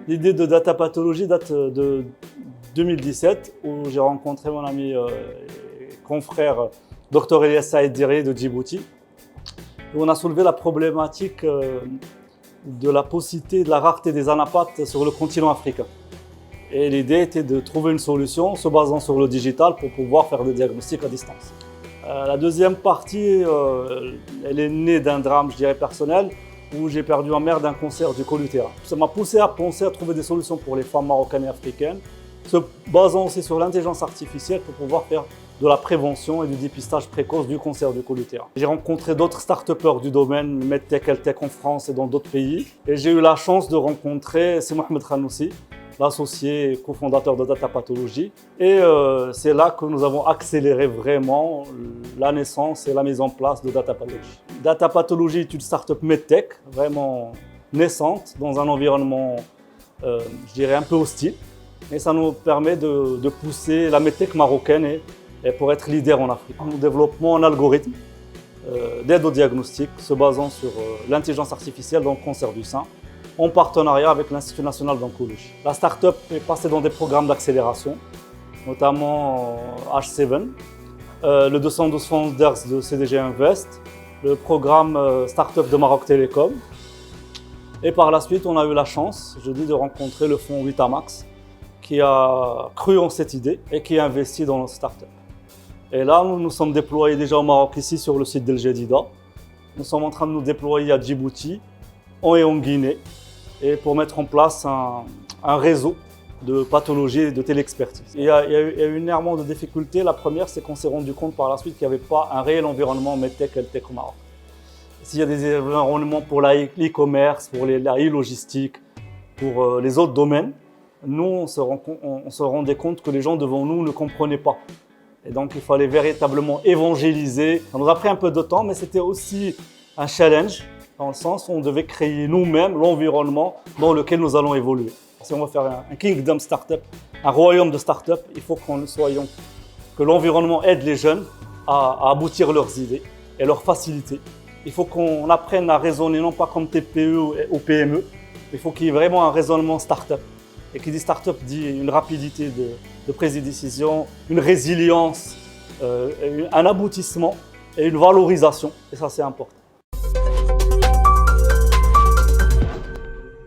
L'idée de data pathologie date de 2017 où j'ai rencontré mon ami et confrère Dr Elias Saïd Diré de Djibouti. Où on a soulevé la problématique de la paucité, de la rareté des anapates sur le continent africain. Et l'idée était de trouver une solution se basant sur le digital pour pouvoir faire le diagnostic à distance. La deuxième partie, elle est née d'un drame, je dirais, personnel, où j'ai perdu ma mère d'un cancer du col utérin. Ça m'a poussé à penser à trouver des solutions pour les femmes marocaines et africaines, se basant aussi sur l'intelligence artificielle pour pouvoir faire de la prévention et du dépistage précoce du cancer du col utérin. J'ai rencontré d'autres start-upers du domaine, MedTech, HealthTech en France et dans d'autres pays. Et j'ai eu la chance de rencontrer Mohamed Khanoussi, l'associé et cofondateur de Data Pathologie. Et c'est là que nous avons accéléré vraiment la naissance et la mise en place de Data Pathologie. Data Pathologie est une start-up MedTech vraiment naissante dans un environnement, je dirais, un peu hostile. Et ça nous permet de pousser la MedTech marocaine et pour être leader en Afrique. Nous développons un algorithme d'aide au diagnostic se basant sur l'intelligence artificielle dans le cancer du sein, en partenariat avec l'Institut national d'oncologie. La start-up est passée dans des programmes d'accélération, notamment H7, le 212 Founders de CDG Invest, le programme Start-up de Maroc Télécom. Et par la suite, on a eu la chance, je dis, de rencontrer le fonds Vitamax, qui a cru en cette idée et qui a investi dans notre start-up. Et là, nous nous sommes déployés déjà au Maroc, ici sur le site d'El Jadida. Nous sommes en train de nous déployer à Djibouti et en Guinée, et pour mettre en place un réseau de pathologie et de téléexpertise. Il y a eu énormément de difficultés. La première, c'est qu'on s'est rendu compte par la suite qu'il n'y avait pas un réel environnement MedTech, HealthTech au Maroc. S'il y a des environnements pour l'e-commerce, pour la e-logistique, pour les autres domaines, nous, on se rendait compte que les gens devant nous ne comprenaient pas. Et donc, il fallait véritablement évangéliser. Ça nous a pris un peu de temps, mais c'était aussi un challenge, dans le sens où on devait créer nous-mêmes l'environnement dans lequel nous allons évoluer. Si on veut faire un kingdom startup, un royaume de startup, il faut que l'environnement aide les jeunes à aboutir leurs idées et leurs facilités. Il faut qu'on apprenne à raisonner non pas comme TPE ou PME, il faut qu'il y ait vraiment un raisonnement startup. Et qui dit start-up dit une rapidité de prise de décision, une résilience, un aboutissement et une valorisation. Et ça, c'est important.